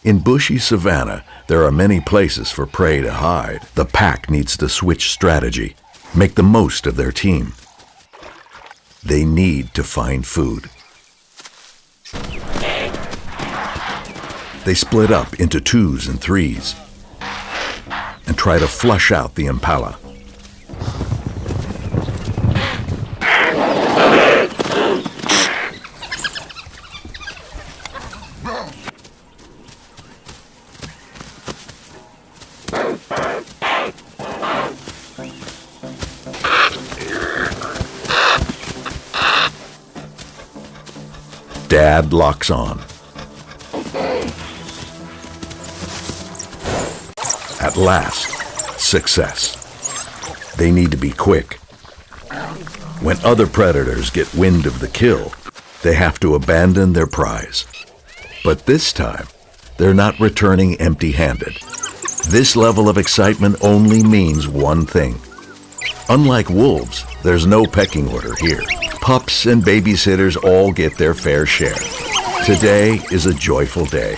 In bushy savanna, there are many places for prey to hide. The pack needs to switch strategy, make the most of their team. They need to find food. They split up into 2s and 3s and try to flush out the impala. Dad locks on. At last, success. They need to be quick. When other predators get wind of the kill, they have to abandon their prize. But this time, they're not returning empty-handed. This level of excitement only means one thing. Unlike wolves, there's no pecking order here. Pups and babysitters all get their fair share. Today is a joyful day.